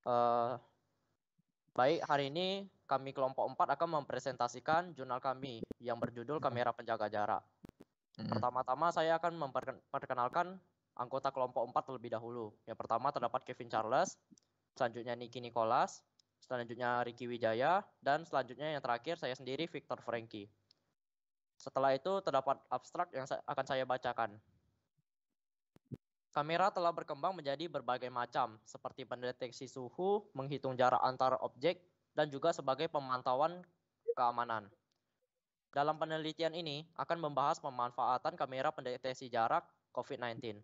Eh, Baik, hari ini kami kelompok 4 akan mempresentasikan jurnal kami yang berjudul Kamera Penjaga Jarak. Pertama-tama saya akan memperkenalkan anggota kelompok 4 terlebih dahulu. Yang pertama terdapat Kevin Charles, selanjutnya Niki Nicholas, selanjutnya Ricky Wijaya, dan selanjutnya yang terakhir saya sendiri Victor Franky. Setelah itu terdapat abstrak yang akan saya bacakan. Kamera telah berkembang menjadi berbagai macam, seperti pendeteksi suhu, menghitung jarak antar objek, dan juga sebagai pemantauan keamanan. Dalam penelitian ini akan membahas pemanfaatan kamera pendeteksi jarak COVID-19.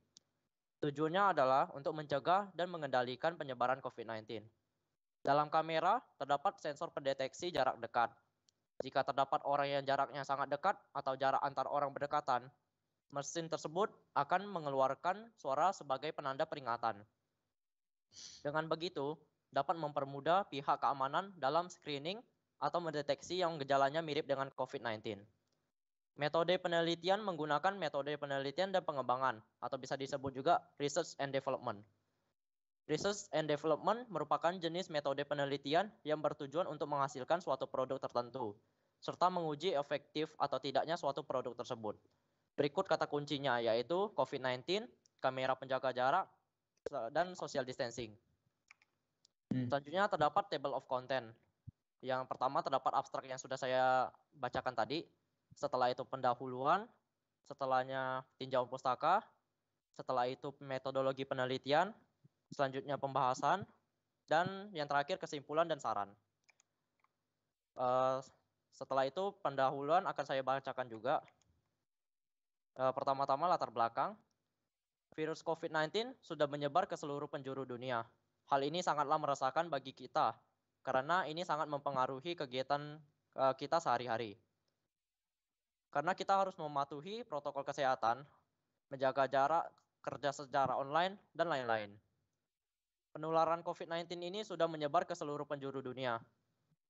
Tujuannya adalah untuk mencegah dan mengendalikan penyebaran COVID-19. Dalam kamera terdapat sensor pendeteksi jarak dekat. Jika terdapat orang yang jaraknya sangat dekat atau jarak antar orang berdekatan, mesin tersebut akan mengeluarkan suara sebagai penanda peringatan. Dengan begitu, dapat mempermudah pihak keamanan dalam screening atau mendeteksi yang gejalanya mirip dengan COVID-19. Metode penelitian menggunakan metode penelitian dan pengembangan, atau bisa disebut juga research and development. Research and development merupakan jenis metode penelitian yang bertujuan untuk menghasilkan suatu produk tertentu, serta menguji efektif atau tidaknya suatu produk tersebut. Berikut kata kuncinya, yaitu COVID-19, kamera penjaga jarak, dan social distancing. Selanjutnya terdapat table of content. Yang pertama terdapat abstrak yang sudah saya bacakan tadi. Setelah itu pendahuluan, setelahnya tinjauan pustaka, setelah itu metodologi penelitian, selanjutnya pembahasan, dan yang terakhir kesimpulan dan saran. Setelah itu pendahuluan akan saya bacakan juga. Pertama-tama latar belakang. Virus COVID-19 sudah menyebar ke seluruh penjuru dunia. Hal ini sangatlah meresahkan bagi kita, karena ini sangat mempengaruhi kegiatan kita sehari-hari. Karena kita harus mematuhi protokol kesehatan, menjaga jarak, kerja secara online, dan lain-lain. Penularan COVID-19 ini sudah menyebar ke seluruh penjuru dunia,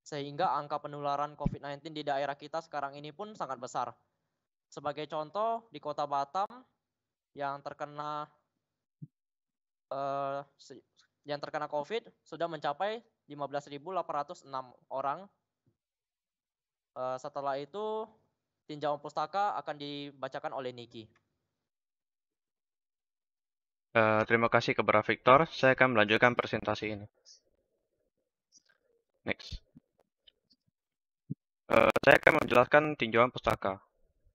sehingga angka penularan COVID-19 di daerah kita sekarang ini pun sangat besar. Sebagai contoh, di kota Batam yang terkena COVID sudah mencapai 15.806 orang. Setelah itu, tinjauan pustaka akan dibacakan oleh Niki. Terima kasih kepada Victor. Saya akan melanjutkan presentasi ini. Next. Saya akan menjelaskan tinjauan pustaka.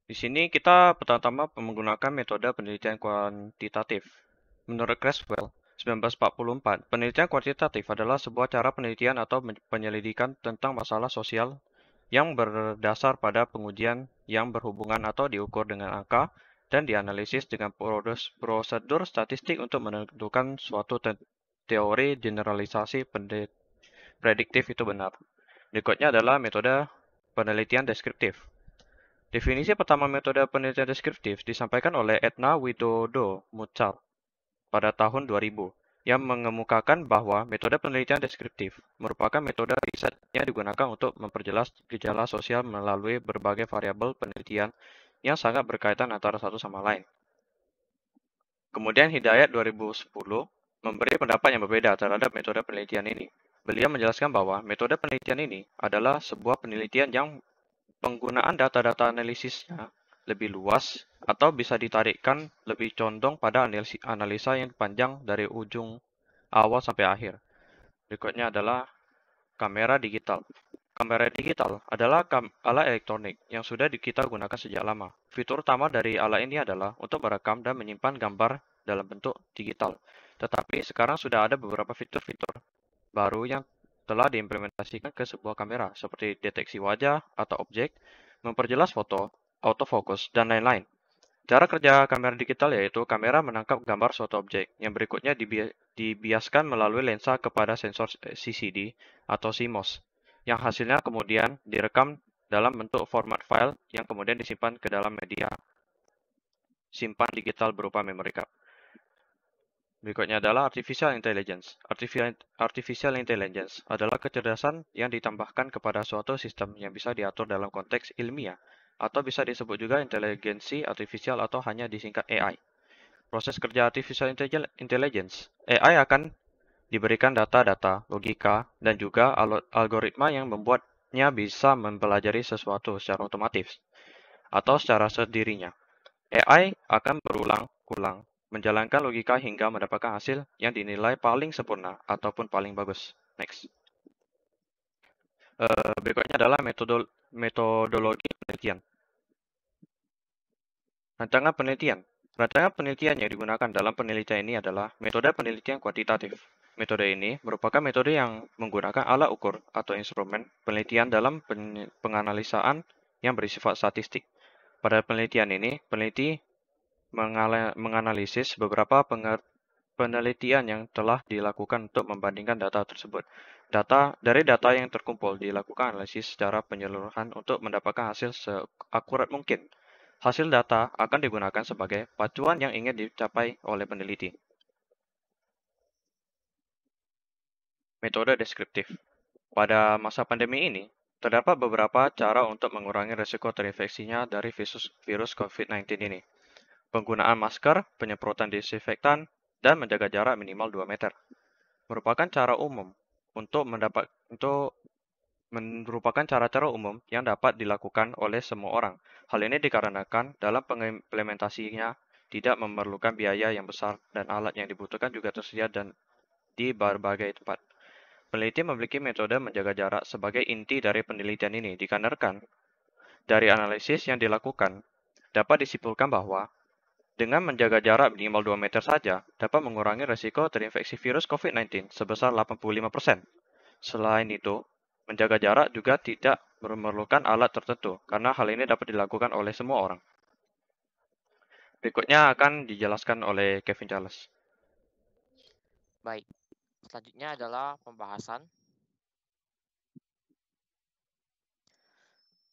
Di sini kita pertama-tama menggunakan metode penelitian kuantitatif. Menurut Creswell, 1944, penelitian kuantitatif adalah sebuah cara penelitian atau penyelidikan tentang masalah sosial yang berdasar pada pengujian yang berhubungan atau diukur dengan angka dan dianalisis dengan prosedur statistik untuk menentukan suatu teori generalisasi prediktif itu benar. Berikutnya adalah metode penelitian deskriptif. Definisi pertama metode penelitian deskriptif disampaikan oleh Edna Widodo Muchal pada tahun 2000, yang mengemukakan bahwa metode penelitian deskriptif merupakan metode riset yang digunakan untuk memperjelas gejala sosial melalui berbagai variabel penelitian yang sangat berkaitan antara satu sama lain. Kemudian Hidayat 2010 memberi pendapat yang berbeda terhadap metode penelitian ini. Beliau menjelaskan bahwa metode penelitian ini adalah sebuah penelitian yang penggunaan data-data analisisnya lebih luas atau bisa ditarikkan lebih condong pada analisa yang panjang dari ujung awal sampai akhir. Berikutnya adalah kamera digital. Kamera digital adalah alat elektronik yang sudah kita gunakan sejak lama. Fitur utama dari alat ini adalah untuk merekam dan menyimpan gambar dalam bentuk digital. Tetapi sekarang sudah ada beberapa fitur-fitur baru yang telah diimplementasikan ke sebuah kamera, seperti deteksi wajah atau objek, memperjelas foto, autofocus, dan lain-lain. Cara kerja kamera digital yaitu kamera menangkap gambar suatu objek, yang berikutnya dibiaskan melalui lensa kepada sensor CCD atau CMOS, yang hasilnya kemudian direkam dalam bentuk format file yang kemudian disimpan ke dalam media simpan digital berupa memory card. Berikutnya adalah Artificial Intelligence. Artificial Intelligence adalah kecerdasan yang ditambahkan kepada suatu sistem yang bisa diatur dalam konteks ilmiah, atau bisa disebut juga inteligensi artifisial atau hanya disingkat AI. Proses kerja Artificial Intelligence, AI akan diberikan data-data, logika, dan juga algoritma yang membuatnya bisa mempelajari sesuatu secara otomatis atau secara sendirinya. AI akan berulang-ulang menjalankan logika hingga mendapatkan hasil yang dinilai paling sempurna ataupun paling bagus. Next. Berikutnya adalah metodologi penelitian. Rancangan penelitian. Rancangan penelitian yang digunakan dalam penelitian ini adalah metode penelitian kuantitatif. Metode ini merupakan metode yang menggunakan alat ukur atau instrumen penelitian dalam penganalisaan yang bersifat statistik. Pada penelitian ini, peneliti menganalisis beberapa penelitian yang telah dilakukan untuk membandingkan data tersebut. Dari data yang terkumpul dilakukan analisis secara penyeluruhan untuk mendapatkan hasil seakurat mungkin. Hasil data akan digunakan sebagai pacuan yang ingin dicapai oleh peneliti. Metode deskriptif. Pada masa pandemi ini, terdapat beberapa cara untuk mengurangi risiko terinfeksinya dari virus COVID-19 ini. Penggunaan masker, penyemprotan disinfektan, dan menjaga jarak minimal 2 meter. Merupakan cara umum merupakan cara-cara umum yang dapat dilakukan oleh semua orang. Hal ini dikarenakan dalam pengimplementasinya tidak memerlukan biaya yang besar dan alat yang dibutuhkan juga tersedia dan di berbagai tempat. Peneliti memiliki metode menjaga jarak sebagai inti dari penelitian ini dikarenakan dari analisis yang dilakukan dapat disimpulkan bahwa dengan menjaga jarak minimal 2 meter saja dapat mengurangi risiko terinfeksi virus COVID-19 sebesar 85%. Selain itu, menjaga jarak juga tidak memerlukan alat tertentu, karena hal ini dapat dilakukan oleh semua orang. Berikutnya akan dijelaskan oleh Kevin Charles. Baik, selanjutnya adalah pembahasan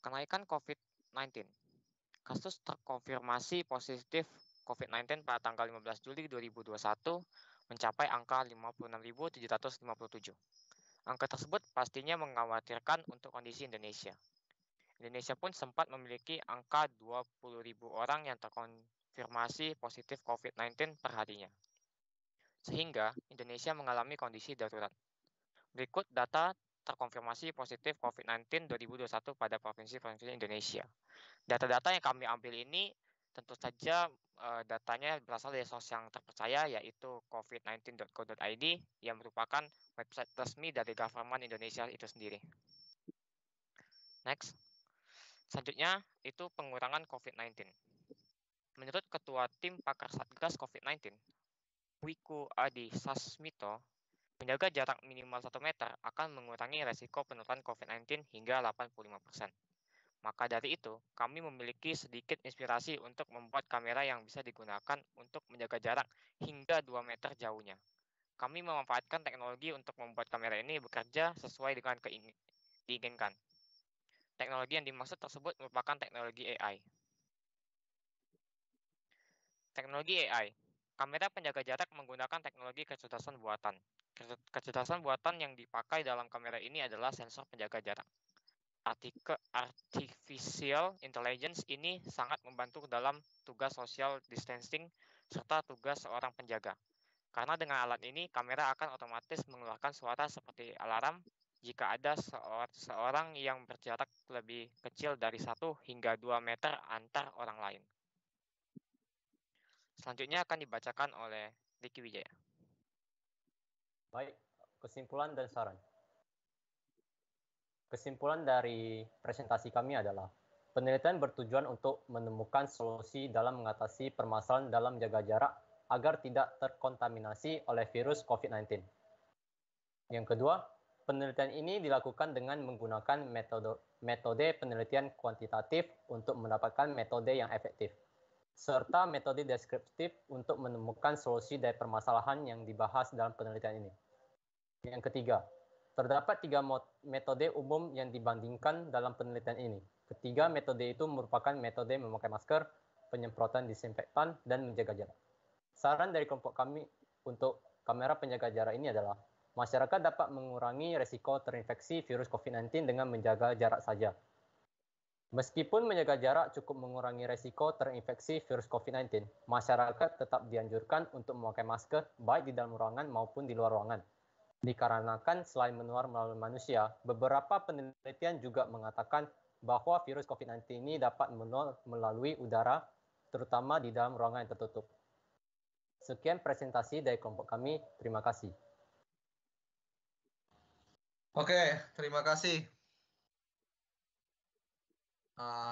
kenaikan COVID-19. Kasus terkonfirmasi positif COVID-19 pada tanggal 15 Juli 2021 mencapai angka 56.757. Angka tersebut pastinya mengkhawatirkan untuk kondisi Indonesia. Indonesia pun sempat memiliki angka 20.000 orang yang terkonfirmasi positif COVID-19 per harinya. Sehingga Indonesia mengalami kondisi darurat. Berikut data terkonfirmasi positif COVID-19 2021 pada provinsi-provinsi Indonesia. Data-data yang kami ambil ini tentu saja datanya berasal dari source yang terpercaya, yaitu covid19.go.id yang merupakan website resmi dari government Indonesia itu sendiri. Next. Selanjutnya itu pengurangan COVID-19. Menurut Ketua Tim Pakar Satgas COVID-19, Wiku Adi Sasmito, menjaga jarak minimal 1 meter akan mengurangi resiko penularan COVID-19 hingga 85%. Maka dari itu, kami memiliki sedikit inspirasi untuk membuat kamera yang bisa digunakan untuk menjaga jarak hingga 2 meter jauhnya. Kami memanfaatkan teknologi untuk membuat kamera ini bekerja sesuai dengan diinginkan. Teknologi yang dimaksud tersebut merupakan teknologi AI. Teknologi AI. Kamera penjaga jarak menggunakan teknologi kecerdasan buatan. Kecerdasan buatan yang dipakai dalam kamera ini adalah sensor penjaga jarak. Artificial intelligence ini sangat membantu dalam tugas social distancing serta tugas seorang penjaga. Karena dengan alat ini, kamera akan otomatis mengeluarkan suara seperti alarm jika ada seorang yang berjarak lebih kecil dari 1 hingga 2 meter antar orang lain. Selanjutnya akan dibacakan oleh Ricky Wijaya. Baik, kesimpulan dan saran. Kesimpulan dari presentasi kami adalah penelitian bertujuan untuk menemukan solusi dalam mengatasi permasalahan dalam jaga jarak agar tidak terkontaminasi oleh virus COVID-19. Yang kedua, penelitian ini dilakukan dengan menggunakan metode penelitian kuantitatif untuk mendapatkan metode yang efektif, serta metode deskriptif untuk menemukan solusi dari permasalahan yang dibahas dalam penelitian ini. Yang ketiga, terdapat 3 metode umum yang dibandingkan dalam penelitian ini. Ketiga metode itu merupakan metode memakai masker, penyemprotan disinfektan, dan menjaga jarak. Saran dari kelompok kami untuk kamera penjaga jarak ini adalah masyarakat dapat mengurangi risiko terinfeksi virus COVID-19 dengan menjaga jarak saja. Meskipun menjaga jarak cukup mengurangi risiko terinfeksi virus COVID-19, masyarakat tetap dianjurkan untuk memakai masker baik di dalam ruangan maupun di luar ruangan. Dikarenakan selain menular melalui manusia, beberapa penelitian juga mengatakan bahwa virus COVID-19 ini dapat menular melalui udara, terutama di dalam ruangan yang tertutup. Sekian presentasi dari kelompok kami. Terima kasih. Oke, terima kasih.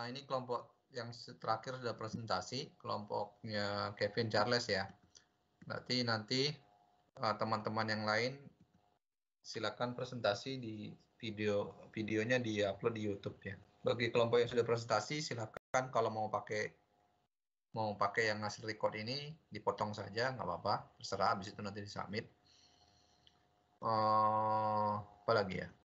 Ini kelompok yang terakhir sudah presentasi, kelompoknya Kevin Charles ya. Berarti nanti teman-teman yang lain silakan presentasi di videonya di-upload di YouTube ya. Bagi kelompok yang sudah presentasi, silakan kalau mau pakai yang hasil record ini dipotong saja, nggak apa-apa, terserah. Habis itu nanti disubmit. Apa lagi ya?